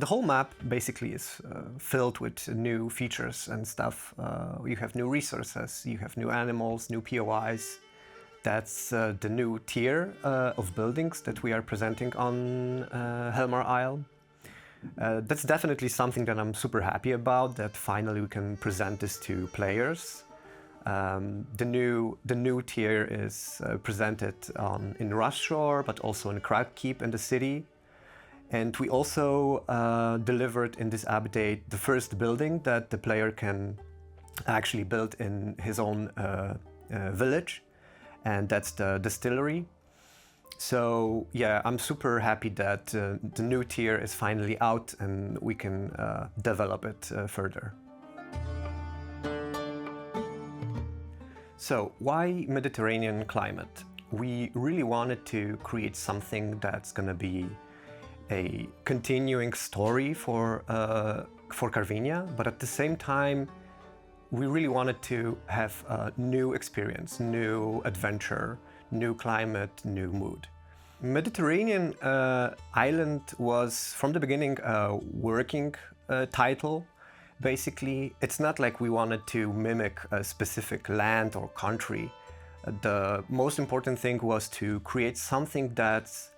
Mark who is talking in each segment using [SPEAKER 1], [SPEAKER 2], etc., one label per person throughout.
[SPEAKER 1] The whole map basically is filled with new features and stuff. You have new resources, you have new animals, new POIs. That's the new tier of buildings that we are presenting on Helmar Isle. That's definitely something that I'm super happy about, that finally we can present this to players. The new tier is presented in Rushshore, but also in Cragkeep in the city. And we also delivered in this update the first building that the player can actually build in his own village, and that's the distillery. So yeah, I'm super happy that the new tier is finally out and we can develop it further. So why Mediterranean climate? We really wanted to create something that's gonna be a continuing story for Karvinia, but at the same time, we really wanted to have a new experience, new adventure, new climate, new mood. Mediterranean Island was from the beginning a working title. Basically, it's not like we wanted to mimic a specific land or country. The most important thing was to create something that's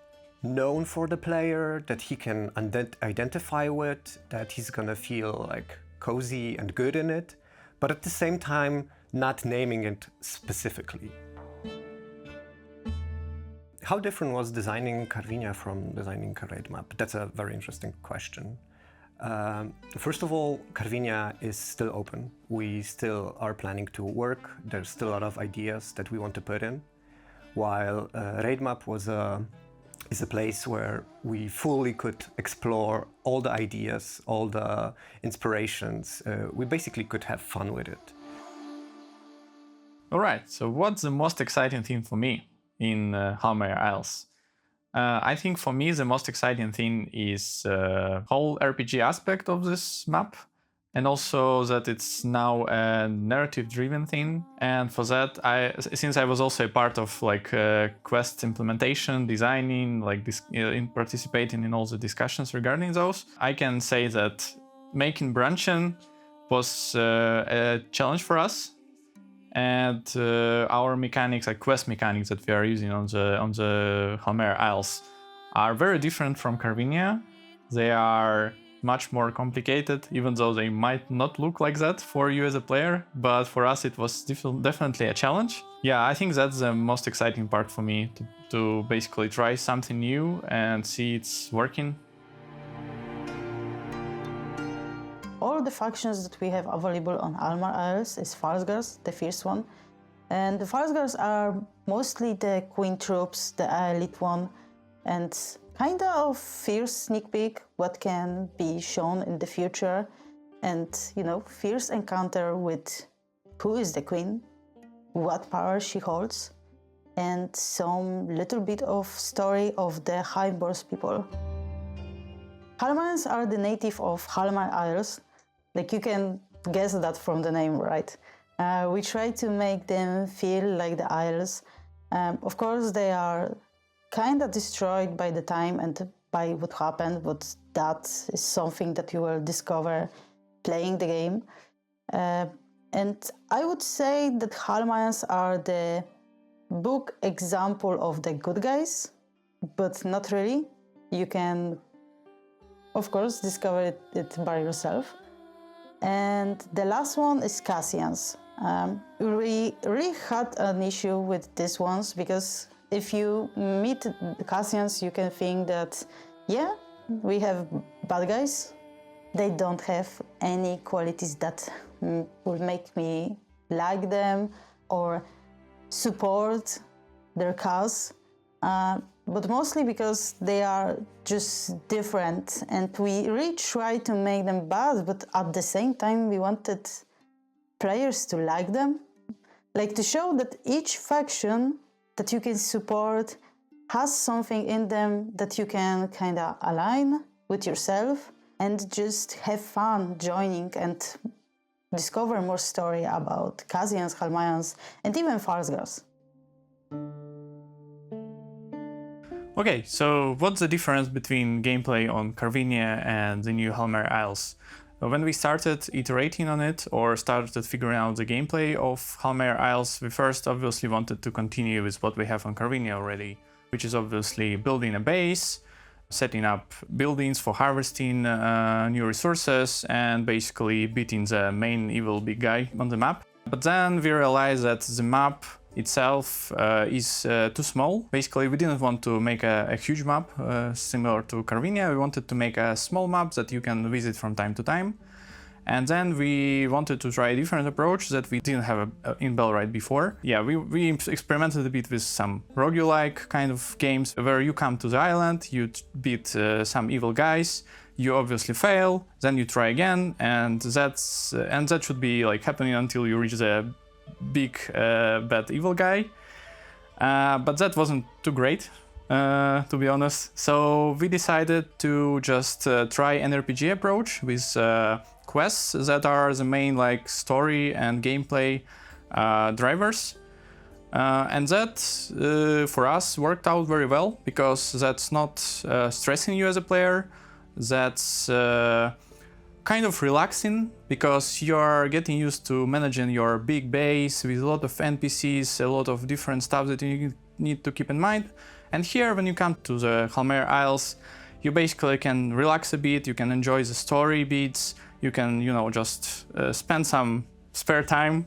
[SPEAKER 1] known for the player, that he can identify with, that he's gonna feel like cozy and good in it, but at the same time not naming it specifically. How different was designing Karvinia from designing a raid map? That's a very interesting question. First of all, Karvinia is still open. We still are planning to work. There's still a lot of ideas that we want to put in, while raid map is a place where we fully could explore all the ideas, all the inspirations. We basically could have fun with it.
[SPEAKER 2] All right, so what's the most exciting thing for me in Halmare Isles? I think for me the most exciting thing is the whole RPG aspect of this map, and also that it's now a narrative-driven thing. And for that, since I was also a part of like quest implementation, designing, like in participating in all the discussions regarding those, I can say that making branching was a challenge for us. And our mechanics, like quest mechanics that we are using on the Halmare Isles, are very different from Karvinia. They are much more complicated, even though they might not look like that for you as a player, but for us it was definitely a challenge. Yeah, I think that's the most exciting part for me, to basically try something new and see it's working.
[SPEAKER 3] All the factions that we have available on Halmare Isles is Falsgars, the first one. And the Falsgars are mostly the Queen troops, the elite one, and kinda of fierce sneak peek what can be shown in the future, and fierce encounter with who is the Queen, what power she holds, and some little bit of story of the Halmare's people. Halmares are the native of Halmare Isles. Like you can guess that from the name, right? We try to make them feel like the Isles. Of course, they are kind of destroyed by the time and by what happened, but that is something that you will discover playing the game. And I would say that Halmares are the book example of the good guys, but not really. You can, of course, discover it by yourself. And the last one is Cassians. We really had an issue with these ones because if you meet the Cassians, you can think that, yeah, we have bad guys. They don't have any qualities that will make me like them or support their cause. But mostly because they are just different, and we really try to make them bad, but at the same time we wanted players to like them, like to show that each faction that you can support has something in them that you can kind of align with yourself and just have fun joining and discover more story about Cassians, Halmares, and even Falsgars.
[SPEAKER 2] Okay, so what's the difference between gameplay on Carvinia and the new Halmare Isles? When we started iterating on it or started figuring out the gameplay of Halmare Isles, we first obviously wanted to continue with what we have on Carvinia already, which is obviously building a base, setting up buildings for harvesting new resources, and basically beating the main evil big guy on the map. But then we realized that the map itself is too small. Basically, we didn't want to make a huge map similar to Carvinia. We wanted to make a small map that you can visit from time to time. And then we wanted to try a different approach that we didn't have in Bellwright before. Yeah, we experimented a bit with some roguelike kind of games where you come to the island, you beat some evil guys, you obviously fail, then you try again, and that should be like happening until you reach the big bad evil guy. But that wasn't too great, to be honest. So we decided to just try an RPG approach with quests that are the main like story and gameplay drivers. And that for us worked out very well, because that's not stressing you as a player. That's kind of relaxing, because you're getting used to managing your big base with a lot of NPCs, a lot of different stuff that you need to keep in mind. And here, when you come to the Halmare Isles, you basically can relax a bit, you can enjoy the story beats, you can, just spend some spare time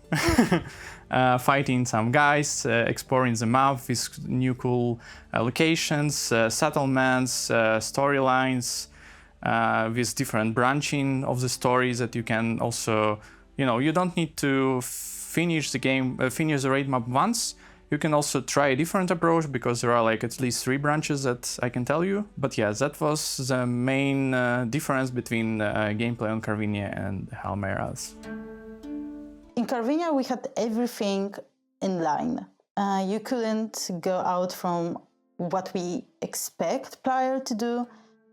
[SPEAKER 2] fighting some guys, exploring the map with new cool locations, settlements, storylines, with different branching of the stories that you can also, you don't need to finish the raid map once. You can also try a different approach, because there are like at least 3 branches that I can tell you. But yeah, that was the main difference between gameplay on Carvinia and Halmare Isles.
[SPEAKER 3] In Carvinia, we had everything in line. You couldn't go out from what we expect player to do,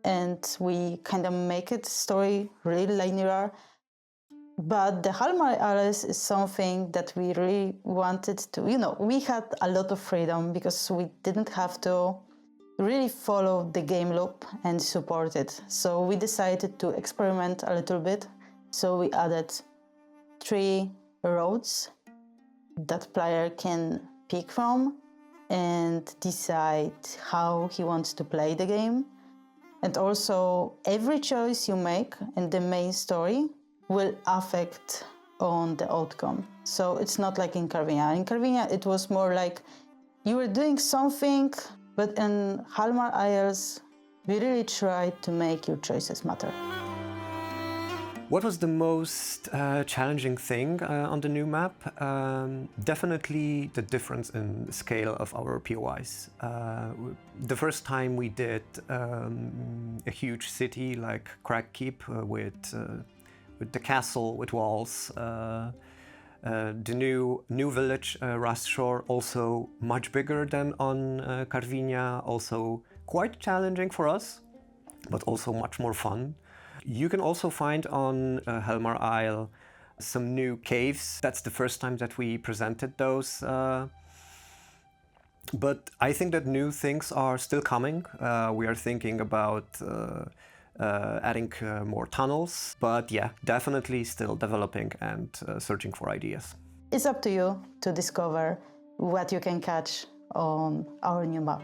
[SPEAKER 3] and we kind of make it story really linear. But the Halmare Isles is something that we really wanted to, we had a lot of freedom, because we didn't have to really follow the game loop and support it. So we decided to experiment a little bit. So we added 3 roads that player can pick from and decide how he wants to play the game. And also, every choice you make in the main story will affect on the outcome. So it's not like in Carvinia. In Carvinia, it was more like you were doing something, but in Halmare Isles, we really tried to make your choices matter.
[SPEAKER 1] What was the most challenging thing on the new map? Definitely the difference in scale of our POIs. The first time we did a huge city like Crag Keep with the castle with walls, the new village Rust Shore, also much bigger than on Carvinia, also quite challenging for us, but also much more fun. You can also find on Helmar Isle some new caves. That's the first time that we presented those. But I think that new things are still coming. We are thinking about adding more tunnels. But yeah, definitely still developing and searching for ideas.
[SPEAKER 3] It's up to you to discover what you can catch on our new map.